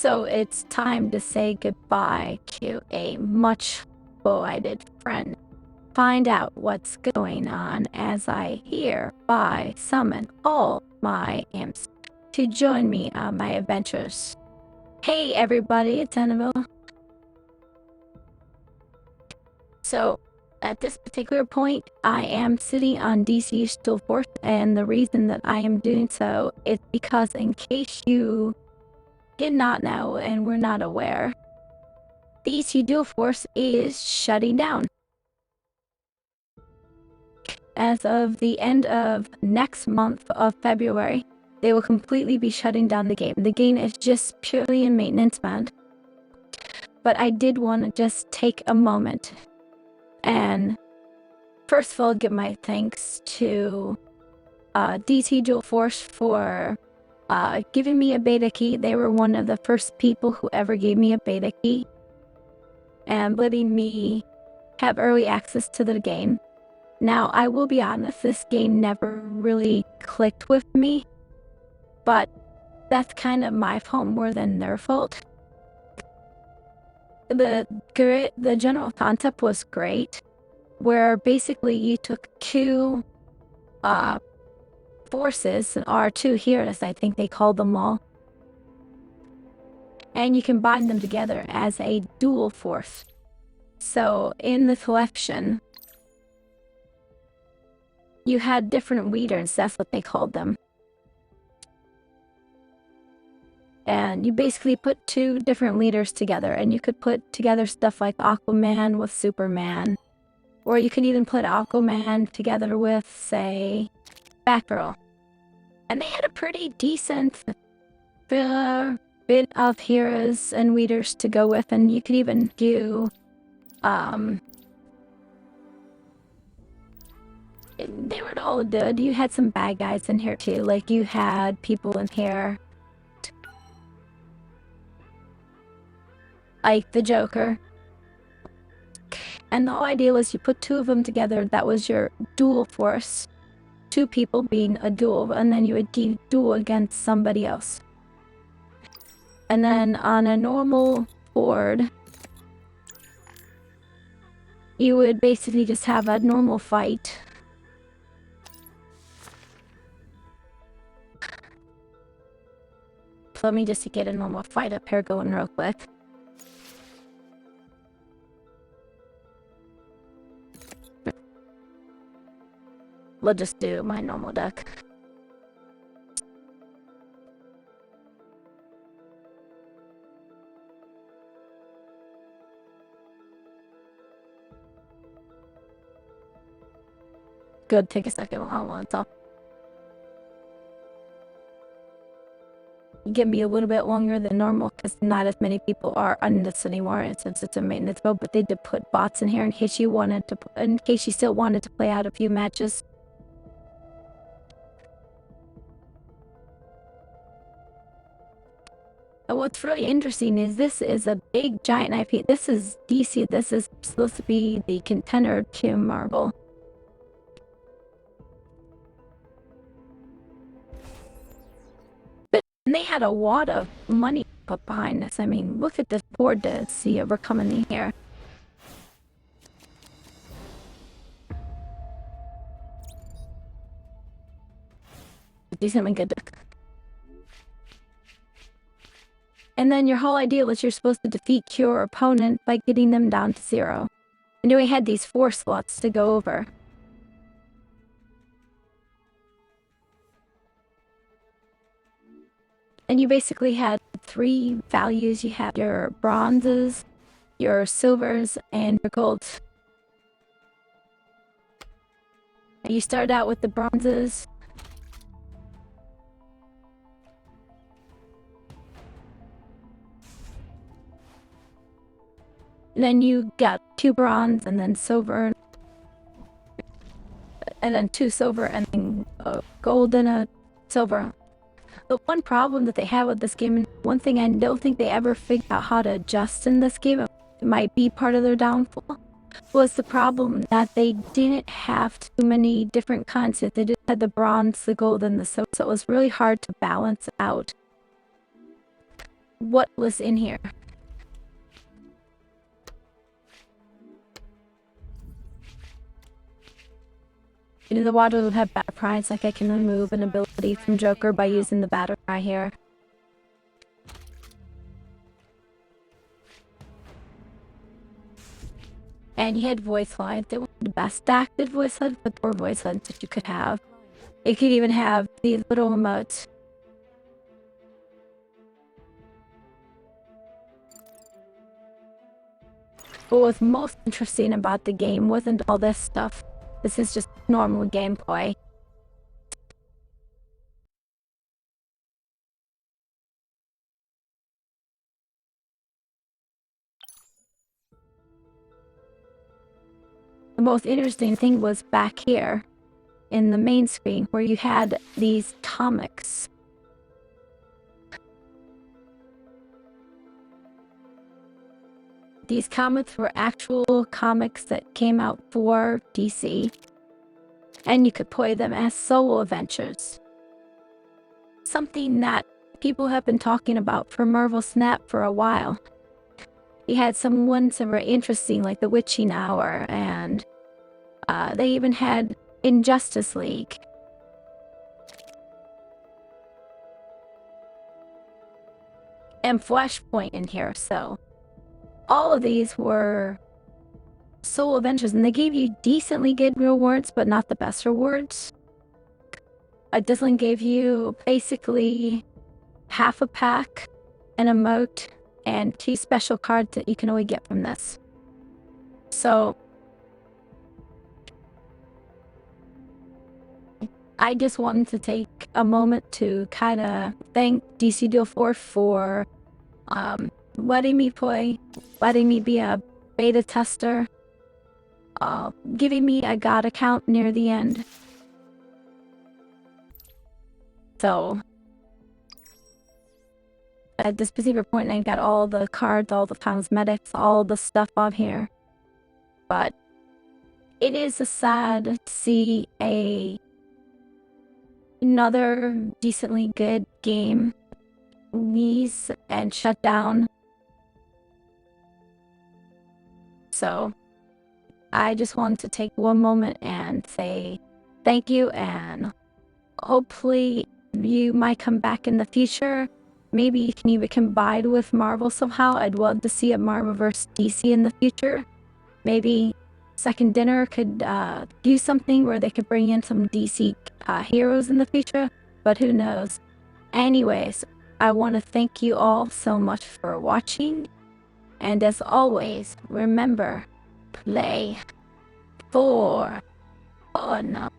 So it's time to say goodbye to a much beloved friend. Find out what's going on as I hereby summon all my imps to join me on my adventures. Hey everybody, it's Annabelle. So, at this particular point, I am sitting on DC Dual Force, and the reason that I am doing so is because in case you did not know and were not aware, DC Dual Force is shutting down. As of the end of next month of February, they will completely be shutting down the game. The game is just purely in maintenance mode. But I did want to just take a moment and first of all give my thanks to DC Dual Force for giving me a beta key. They were one of the first people who ever gave me a beta key and letting me have early access to the game. Now, I will be honest, this game never really clicked with me, but that's kind of my fault more than their fault. The general concept was great, where basically you took two forces, or two heroes, I think they called them all, and you combine them together as a dual force. So in the collection, you had different leaders, that's what they called them. And you basically put two different leaders together, and you could put together stuff like Aquaman with Superman, or you could even put Aquaman together with, say, Batgirl. And they had a pretty decent bit of heroes and leaders to go with, and you could even do, they were all good. You had some bad guys in here too, like you had people in here like the Joker. And the whole idea was you put two of them together, that was your dual force. Two people being a duel, and then you would duel against somebody else. And then on a normal board, you would basically just have a normal fight. Let me just get a normal fight up here going real quick. We'll just do my normal deck. Good, take a second while it's off. Give me a little bit longer than normal because not as many people are on this anymore since it's a maintenance mode, but they did put bots in here in case you still wanted to play out a few matches. And what's really interesting is this is a big giant IP. This is DC. This is supposed to be the contender to Marvel. But they had a lot of money put behind this. I mean, look at this board to see if we're coming in here. Decently good. And then your whole idea was you're supposed to defeat your opponent by getting them down to 0. And we had these 4 slots to go over. And you basically had 3 values. You had your bronzes, your silvers, and your golds. And you start out with the bronzes. Then you got 2 bronze, and then silver, and then 2 silver, and then gold and a silver. The one problem that they have with this game, and one thing I don't think they ever figured out how to adjust in this game, it might be part of their downfall, was the problem that they didn't have too many different kinds. They just had the bronze, the gold, and the silver, so it was really hard to balance out. what was in here. The water would have bad prides, like I can remove an ability from Joker by using the battle cry here. And you had voice lines. They were the best acted voice lines, but there were voice lines that you could have. It could even have these little emotes. What was most interesting about the game wasn't all this stuff. This is just normal gameplay. The most interesting thing was back here in the main screen where you had these comics. These comics were actual comics that came out for DC, and you could play them as solo adventures. Something that people have been talking about for Marvel Snap for a while. You had some ones that were interesting, like the Witching Hour, and they even had Injustice League. And Flashpoint in here, so all of these were solo adventures, and they gave you decently good rewards, but not the best rewards. Disney gave you basically half a pack, an emote, and 2 special cards that you can only get from this. So I just wanted to take a moment to kind of thank DC Deal 4 for letting me play, letting me be a beta tester, giving me a God account near the end. So at this specific point, I got all the cards, all the cosmetics, all the stuff on here. But it is sad to see another decently good game release and shut down. So I just wanted to take one moment and say thank you, and hopefully you might come back in the future. Maybe you can even combine with Marvel somehow. I'd love to see a Marvel vs. DC in the future. Maybe Second Dinner could do something where they could bring in some DC heroes in the future, but who knows. Anyways, I want to thank you all so much for watching, and as always, remember, play for fun.